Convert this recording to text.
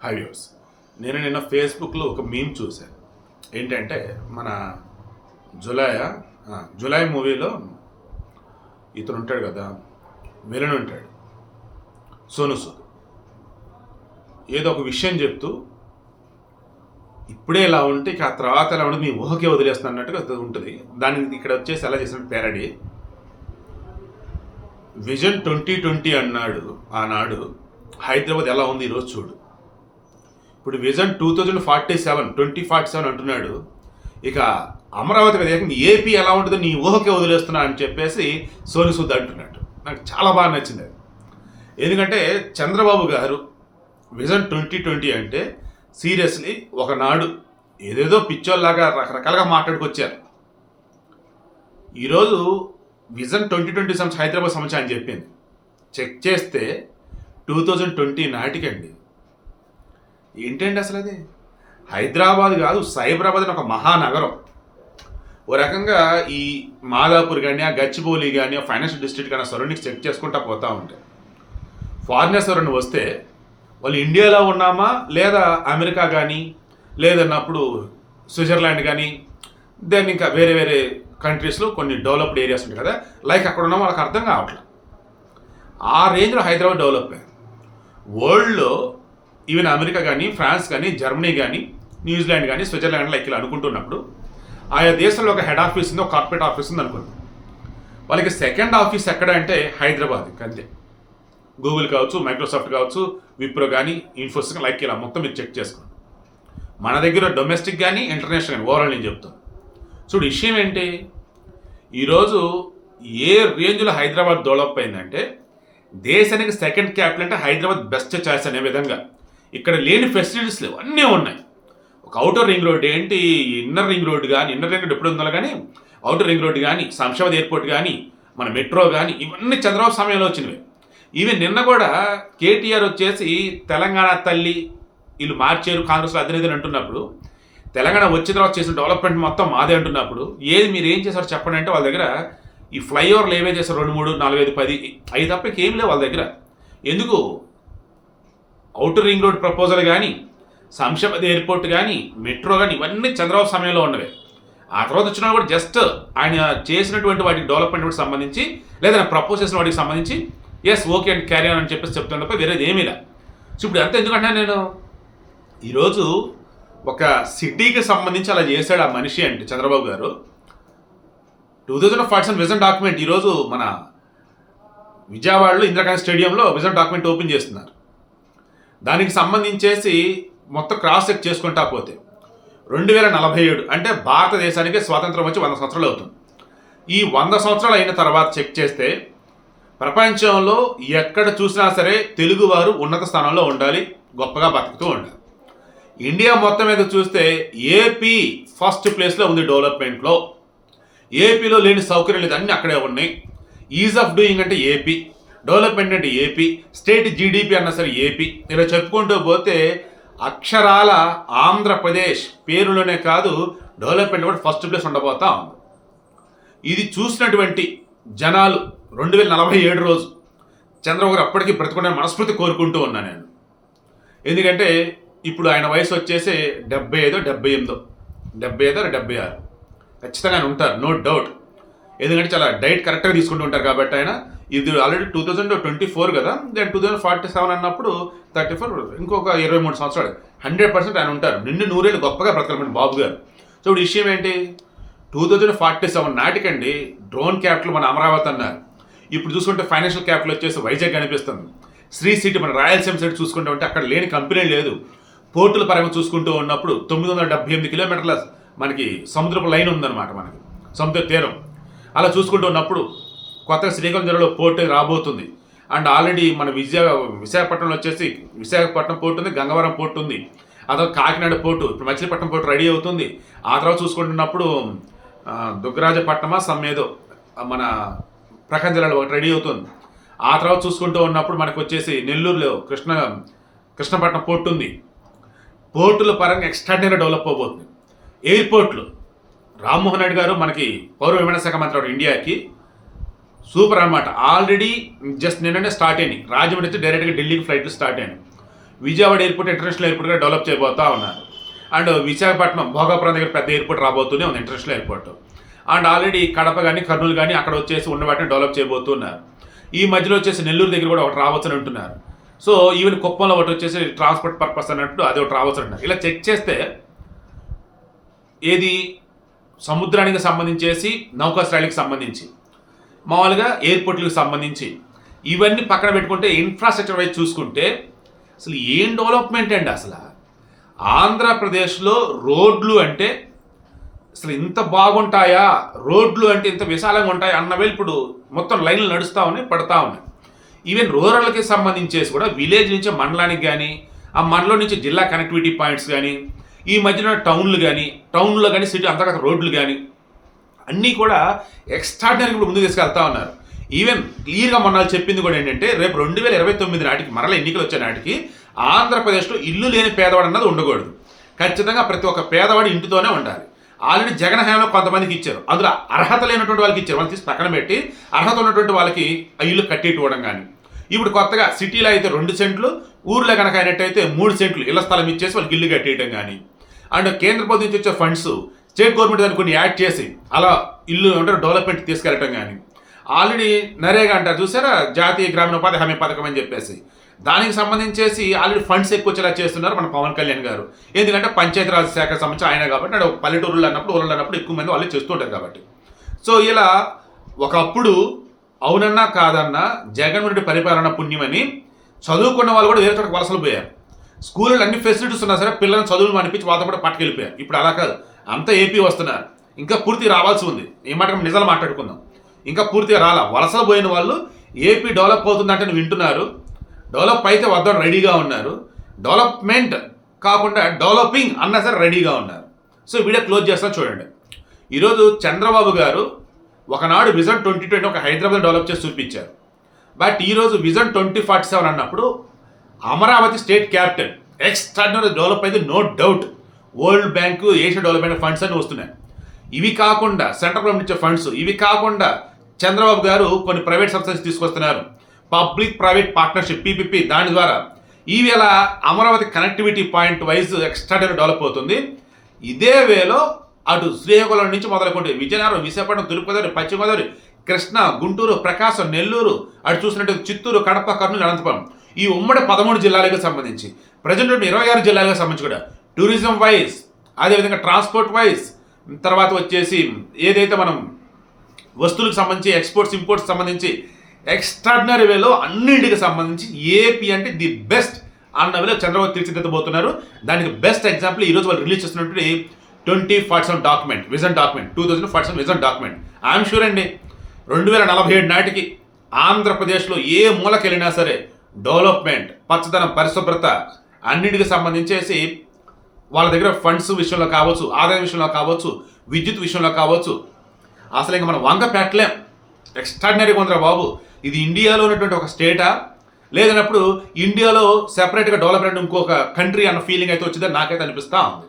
High viewers, నేను నిన్న ఫేస్బుక్లో ఒక మీమ్ చూశాను. ఏంటంటే మన జులై మూవీలో ఇతను ఉంటాడు కదా, విలన్ ఉంటాడు సోను సూద్. ఏదో ఒక విషయం చెప్తూ ఇప్పుడే ఇలా ఉంటే ఇక ఆ తర్వాత ఎలా ఉంటుంది మీ ఊహకే వదిలేస్తున్నా అన్నట్టుగా ఉంటుంది. దానికి ఇక్కడ వచ్చేసి ఎలా చేసిన పేరడీ. విజన్ 2020 అన్నాడు ఆనాడు, హైదరాబాద్ ఎలా ఉంది ఈరోజు చూడు. ఇప్పుడు విజన్ 2047 అంటున్నాడు. ఇక అమరావతి మీద ఏపీ ఎలా ఉంటుందో నీ ఊహకే వదిలేస్తున్నా అని చెప్పేసి సోను సూద్ అంటున్నాడు. నాకు చాలా బాగా నచ్చింది అది. ఎందుకంటే చంద్రబాబు గారు విజన్ 2020 అంటే సీరియస్లీ ఒకనాడు ఏదేదో పిచ్చోల్లాగా రకరకాలుగా మాట్లాడుకొచ్చారు. ఈరోజు విజన్ 2020 హైదరాబాద్ సమస్య అని చెప్పింది. చెక్ చేస్తే 2020 నాటికండి. ఏంటండి అసలు అది? హైదరాబాద్ కాదు, సైబరాబాద్ అని ఒక మహానగరం. ఓ రకంగా ఈ మాదాపూర్ కానీ, ఆ గచ్చిబౌలి కానీ, ఆ ఫైనాన్షియల్ డిస్ట్రిక్ట్ కానీ, సరౌండింగ్స్ చెక్ చేసుకుంటా పోతూ ఉంటాయి. ఫారినర్స్ ఎవరైనా వస్తే వాళ్ళు ఇండియాలో ఉన్నామా లేదా అమెరికా కానీ, లేదన్నప్పుడు స్విట్జర్లాండ్ కానీ, దెన్ ఇంకా వేరే వేరే కంట్రీస్లో కొన్ని డెవలప్డ్ ఏరియాస్ ఉంటాయి కదా, లైక్ అక్కడ ఉన్న వాళ్ళకి అర్థం కావట్లేదు. ఆ రేంజ్లో హైదరాబాద్ డెవలప్ అయ్యింది. వరల్డ్లో ఈవెన్ అమెరికా కానీ, ఫ్రాన్స్ కానీ, జర్మనీ కానీ, న్యూజిలాండ్ కానీ, స్విట్జర్లాండ్ లైక్ ఇలా అనుకుంటున్నప్పుడు ఆయా దేశంలో ఒక హెడ్ ఆఫీస్ ఉంది, ఒక కార్పొరేట్ ఆఫీస్ ఉంది అనుకుంది. వాళ్ళకి సెకండ్ ఆఫీస్ ఎక్కడ అంటే హైదరాబాద్. అంతే. గూగుల్ కావచ్చు, మైక్రోసాఫ్ట్ కావచ్చు, విప్రో కానీ, ఇన్ఫోసిస్ కానీ లైక్ ఇలా మొత్తం మీరు చెక్ చేసుకోండి. మన దగ్గర డొమెస్టిక్ కానీ, ఇంటర్నేషనల్ కానీ ఓవరాల్ నేను చెప్తాను. చూడు, విషయం ఏంటి, ఈరోజు ఏ రేంజ్లో హైదరాబాద్ డెవలప్ అయిందంటే దేశానికి సెకండ్ క్యాపిటల్ అంటే హైదరాబాద్ బెస్ట్ చాయిస్ అనే విధంగా. ఇక్కడ లేని ఫెసిలిటీస్ లేవు, అన్నీ ఉన్నాయి. ఒక అవుటర్ రింగ్ రోడ్ ఏంటి, ఇన్నర్ రింగ్ రోడ్ కానీ, ఇన్నర్ రింగ్ రోడ్ ఎప్పుడు ఉందో కానీ, అవుటర్ రింగ్ రోడ్ కానీ, శంషాబాద్ ఎయిర్పోర్ట్ కానీ, మన మెట్రో కానీ, ఇవన్నీ చంద్రబాబు సమయంలో వచ్చినవి. ఈవెన్ నిన్న కూడా కేటీఆర్ వచ్చేసి తెలంగాణ తల్లి వీళ్ళు మార్చారు కాంగ్రెస్లో అధినేతలు అంటున్నప్పుడు, తెలంగాణ వచ్చిన తర్వాత చేసిన డెవలప్మెంట్ మొత్తం మాదే అంటున్నప్పుడు, ఏది మీరు ఏం చేశారో చెప్పండి అంటే వాళ్ళ దగ్గర ఈ ఫ్లైఓవర్లు ఏవే చేశారు 2, 3, 4, 5, 10 అవి తప్ప ఇంకేం లేవు వాళ్ళ దగ్గర. ఎందుకు? అవుటర్ రింగ్ రోడ్ ప్రపోజల్ కానీ, శంషాబాద్ ఎయిర్పోర్ట్ కానీ, మెట్రో కానీ, ఇవన్నీ చంద్రబాబు సమయంలో ఉన్నవే. ఆ తర్వాత వచ్చినా కూడా జస్ట్ ఆయన చేసినటువంటి వాటికి డెవలప్మెంట్ సంబంధించి, లేదా ప్రపోజ్ చేసిన వాటికి సంబంధించి ఎస్ ఓకే అండ్ క్యారీ అని చెప్పేసి చెప్తాను తప్ప వేరేది ఏమీ లే. సో ఇప్పుడు అంతా ఎందుకంటే నేను ఈరోజు ఒక సిటీకి సంబంధించి అలా చేశాడు ఆ మనిషి అంటే చంద్రబాబు గారు. 2047 విజన్ డాక్యుమెంట్ ఈరోజు మన విజయవాడలో ఇందిరాగాంధీ స్టేడియంలో విజన్ డాక్యుమెంట్ ఓపెన్ చేస్తున్నారు. దానికి సంబంధించేసి మొత్తం క్రాస్ చెక్ చేసుకుంటా పోతే 2047 అంటే భారతదేశానికి స్వాతంత్రం వచ్చి 100 సంవత్సరాలు అవుతుంది. ఈ 100 సంవత్సరాలు అయిన తర్వాత చెక్ చేస్తే ప్రపంచంలో ఎక్కడ చూసినా సరే తెలుగువారు ఉన్నత స్థానంలో ఉండాలి, గొప్పగా బతుకుతూ ఉండాలి. ఇండియా మొత్తం మీద చూస్తే ఏపీ ఫస్ట్ ప్లేస్లో ఉంది డెవలప్మెంట్లో. ఏపీలో లేని సౌకర్యం లేదు, అన్నీ అక్కడే ఉన్నాయి. ఈజ్ ఆఫ్ డూయింగ్ అంటే ఏపీ, డెవలప్మెంట్ అంటే ఏపీ, స్టేట్ జీడిపి అన్నా సరే ఏపీ. ఇలా చెప్పుకుంటూ పోతే అక్షరాల ఆంధ్రప్రదేశ్ పేరులోనే కాదు డెవలప్మెంట్ కూడా ఫస్ట్ ప్లేస్ ఉండబోతా ఉంది. ఇది చూసినటువంటి జనాలు 2047 రోజు చంద్రబాబు గారు అప్పటికీ బ్రతకుండా మనస్ఫూర్తి కోరుకుంటూ ఉన్నాను నేను. ఎందుకంటే ఇప్పుడు ఆయన వయసు వచ్చేసి 75, 78, 76 ఖచ్చితంగా ఉంటారు, నో డౌట్. ఎందుకంటే చాలా డైట్ కరెక్ట్గా తీసుకుంటూ ఉంటారు కాబట్టి ఆయన. ఇది ఆల్రెడీ 2024 కదా, దెన్ 2047 అన్నప్పుడు 34, ఇంకొక 23 సంవత్సరాలు 100% ఆయన ఉంటారు. నిన్ను నూరేళ్ళు గొప్పగా బ్రతకమండి బాబు గారు. సో ఇప్పుడు విషయం ఏంటి, 2047 నాటికండి డ్రోన్ క్యాపిటల్ మన అమరావతి అన్నారు. ఇప్పుడు చూసుకుంటే ఫైనాన్షియల్ క్యాపిటల్ వచ్చేసి వైజాగ్ కనిపిస్తుంది. శ్రీ సిటీ మన రాయలసీమ సైడ్ చూసుకుంటూ ఉంటే అక్కడ లేని కంపెనీ లేదు. పోర్టుల పరంగా చూసుకుంటూ ఉన్నప్పుడు 978 కిలోమీటర్ల మనకి సముద్రపు లైన్ ఉందన్నమాట, మనకి సముద్ర తీరం. అలా చూసుకుంటూ ఉన్నప్పుడు కొత్తగా శ్రీకాకుళం జిల్లాలో పోర్టు రాబోతుంది. అండ్ ఆల్రెడీ మన విశాఖపట్నంలో వచ్చేసి విశాఖపట్నం పోర్టు ఉంది, గంగవరం పోర్టు ఉంది, అదో కాకినాడ పోర్టు, ఇప్పుడు మచిలీపట్నం పోర్టు రెడీ అవుతుంది. ఆ తర్వాత చూసుకుంటున్నప్పుడు దుగ్గరాజపట్నమా సమ్మేదో మన ప్రకాశం జిల్లాలో ఒకటి రెడీ అవుతుంది. ఆ తర్వాత చూసుకుంటూ ఉన్నప్పుడు మనకు వచ్చేసి నెల్లూరులో కృష్ణపట్నం పోర్టు ఉంది. పోర్టుల పరంగా ఎక్స్ట్రాడినరీ డెవలప్ అవబోతుంది. ఎయిర్పోర్ట్లు రామ్మోహన్ రెడ్డి గారు మనకి పౌర విమాన శాఖ మంత్రి ఇండియాకి సూపర్ అనమాట. ఆల్రెడీ జస్ట్ నిన్ననే స్టార్ట్ అయినాయి. రాజమండ్రి నుంచి డైరెక్ట్గా ఢిల్లీకి ఫ్లైట్లు స్టార్ట్ అయినాయి. విజయవాడ ఎయిర్పోర్ట్ ఇంటర్నేషనల్ ఎయిర్పోర్ట్గా డెవలప్ చేయబోతా ఉన్నారు. అండ్ విశాఖపట్నం భోగాపురం దగ్గర పెద్ద ఎయిర్పోర్ట్ రాబోతూనే ఉంది, international airport. And already Kadapa కానీ కర్నూలు కానీ అక్కడ వచ్చేసి ఉన్న వాటిని డెవలప్ చేయబోతున్నారు. ఈ మధ్యలో వచ్చేసి నెల్లూరు దగ్గర కూడా ఒకటి రావచ్చు అని అంటున్నారు. సో ఈవెన్ కుప్పంలో ఒకటి వచ్చేసి ట్రాన్స్పోర్ట్ పర్పస్ అన్నట్టు అది ఒకటి రావచ్చు అంటున్నారు. ఇలా చెక్ చేస్తే ఏది సముద్రానికి సంబంధించేసి నౌకాశ్రయాలకు సంబంధించి మామూలుగా ఎయిర్పోర్ట్లకు సంబంధించి ఇవన్నీ పక్కన పెట్టుకుంటే ఇన్ఫ్రాస్ట్రక్చర్ వైజ్ చూసుకుంటే అసలు ఏం డెవలప్మెంట్ అండి. అసలు ఆంధ్రప్రదేశ్లో రోడ్లు అంటే అసలు ఇంత బాగుంటాయా, రోడ్లు అంటే ఇంత విశాలంగా ఉంటాయా అన్నవే ఇప్పుడు మొత్తం లైన్లు నడుస్తూ ఉన్నాయి, పడతా ఉన్నాయి. ఈవెన్ రూరల్కి సంబంధించేసి కూడా విలేజ్ నుంచి మండలానికి కానీ ఆ మండలం నుంచి జిల్లా కనెక్టివిటీ పాయింట్స్ కానీ ఈ మధ్యన టౌన్లు కానీ టౌన్లో కానీ సిటీ అంతర్గత రోడ్లు కానీ అన్నీ కూడా ఎక్స్ట్రాడినరీ ఇప్పుడు ముందుకు తీసుకెళ్తా ఉన్నారు. ఈవెన్ క్లియర్గా మొన్న చెప్పింది కూడా ఏంటంటే రేపు 2029 నాటికి మరల ఎన్నికలు వచ్చే నాటికి ఆంధ్రప్రదేశ్లో ఇల్లు లేని పేదవాడు అన్నది ఉండకూడదు. ఖచ్చితంగా ప్రతి ఒక్క పేదవాడు ఇంటితోనే ఉండాలి. ఆల్రెడీ జగన్ హయాంలో కొంతమందికి ఇచ్చారు, అందులో అర్హత లేనటువంటి వాళ్ళకి ఇచ్చారు. వాళ్ళు తీసి పక్కన పెట్టి అర్హత ఉన్నటువంటి వాళ్ళకి ఆ ఇల్లు కట్టేట్టుకోవడం కానీ, ఇప్పుడు కొత్తగా సిటీలో అయితే 2 సెంట్లు, ఊర్లో కనుక అయినట్టయితే 3 సెంట్లు ఇళ్ల స్థలం ఇచ్చేసి వాళ్ళకి ఇల్లు కట్టేయడం కానీ, అండ్ కేంద్ర ప్రభుత్వం నుంచి వచ్చే ఫండ్స్ స్టేట్ గవర్నమెంట్ దాన్ని కొన్ని యాడ్ చేసి అలా ఇల్లు అంటే డెవలప్మెంట్ తీసుకెళ్ళటం కానీ, ఆల్రెడీ నరేగా అంటారు చూసారా, జాతీయ గ్రామీణ ఉపాధి హామీ పథకం అని చెప్పేసి దానికి సంబంధించేసి ఆల్రెడీ ఫండ్స్ ఎక్కువ వచ్చేలా చేస్తున్నారు మన పవన్ కళ్యాణ్ గారు. ఎందుకంటే పంచాయతీరాజ్ శాఖ సంబంధించి ఆయన కాబట్టి అంటే పల్లెటూరులో అన్నప్పుడు ఊళ్ళో అన్నప్పుడు ఎక్కువ మంది వాళ్ళు చేస్తుంటారు కాబట్టి. సో ఇలా ఒకప్పుడు అవునన్నా కాదన్నా జగన్మోహన్ పరిపాలన పుణ్యమని చదువుకున్న వాళ్ళు కూడా వేరే చోట వలసలు పోయారు. స్కూళ్ళలో అన్ని ఫెసిలిటీస్ ఉన్నా సరే పిల్లల్ని చదువులు అనిపించి వాళ్ళతో కూడా పట్టుకెళ్ళిపోయారు. ఇప్పుడు అలా కాదు, అంతా ఏపీ వస్తున్నారు. ఇంకా పూర్తిగా రావాల్సి ఉంది. ఏ మాట నిజాలు మాట్లాడుకుందాం, ఇంకా పూర్తిగా రాలా. వలసలు పోయిన వాళ్ళు ఏపీ డెవలప్ అవుతుందంటే వింటున్నారు, డెవలప్ అయితే వద్దని రెడీగా ఉన్నారు, డెవలప్మెంట్ కాకుండా డెవలపింగ్ అన్నా సరే రెడీగా ఉన్నారు. సో వీడియో క్లోజ్ చేస్తా చూడండి. ఈరోజు చంద్రబాబు గారు ఒకనాడు విజన్ 2020 ఒక హైదరాబాద్ డెవలప్ చేసి చూపించారు. బట్ ఈరోజు విజన్ 2047 అన్నప్పుడు Amaravati state capital extraordinary develop అయితే no doubt. World bank, Asia development funds అన్ని వస్తున్నాయి. ఇవి కాకుండా సెంట్రల్ గవర్నమెంట్ ఇచ్చే ఫండ్స్, ఇవి కాకుండా చంద్రబాబు గారు కొన్ని ప్రైవేట్ సంస్థలు తీసుకొస్తున్నారు. పబ్లిక్ ప్రైవేట్ పార్ట్నర్షిప్ PPP, దాని ద్వారా ఈవేళ Amaravati connectivity point wise extraordinary develop అవుతుంది. ఇదే వేలో అటు శ్రీకాకుళం నుంచి మొదలుకుంటే విజయనగరం, విశాఖపట్నం, తూర్పుగోదావరి, పశ్చిమ గోదావరి, కృష్ణా, గుంటూరు, ప్రకాశం, నెల్లూరు, అటు చూసినట్టు చిత్తూరు, కడప, కర్నూలు, అనంతపురం, ఈ ఉమ్మడి 13 జిల్లాలకు సంబంధించి ప్రజెంట్ 26 జిల్లాలకు సంబంధించి కూడా టూరిజం వైజ్, అదేవిధంగా ట్రాన్స్పోర్ట్ వైజ్, తర్వాత వచ్చేసి ఏదైతే మనం వస్తువులకు సంబంధించి ఎక్స్పోర్ట్స్ ఇంపోర్ట్స్ సంబంధించి ఎక్స్ట్రాడినరీ వేలో అన్నింటికి సంబంధించి ఏపీ అంటే ది బెస్ట్ అన్న వేలో చంద్రబాబు తీర్చిదిద్దబోతున్నారు. దానికి బెస్ట్ ఎగ్జాంపుల్ ఈరోజు వాళ్ళు రిలీజ్ చేస్తున్నట్టు 2047 document, vision document, 2047 vision document. I'm sure అండి 2047 నాటికి ఆంధ్రప్రదేశ్లో ఏ మూలకెళ్ళినా సరే డెవలప్మెంట్, పచ్చదనం, పరిశుభ్రత అన్నింటికి సంబంధించేసి వాళ్ళ దగ్గర ఫండ్స్ విషయంలో కావచ్చు, ఆదాయం విషయంలో కావచ్చు, విద్యుత్ విషయంలో కావచ్చు, అసలు ఇంకా మనం వంక పెట్టలేం. ఎక్స్ట్రాడినరీగా ఉందిరా బాబు. ఇది ఇండియాలో ఉన్నటువంటి ఒక స్టేటా, లేదన్నప్పుడు ఇండియాలో సెపరేట్గా డెవలప్మెంట్ ఇంకొక కంట్రీ అన్న ఫీలింగ్ అయితే వచ్చిందని నాకైతే అనిపిస్తూ ఉంది.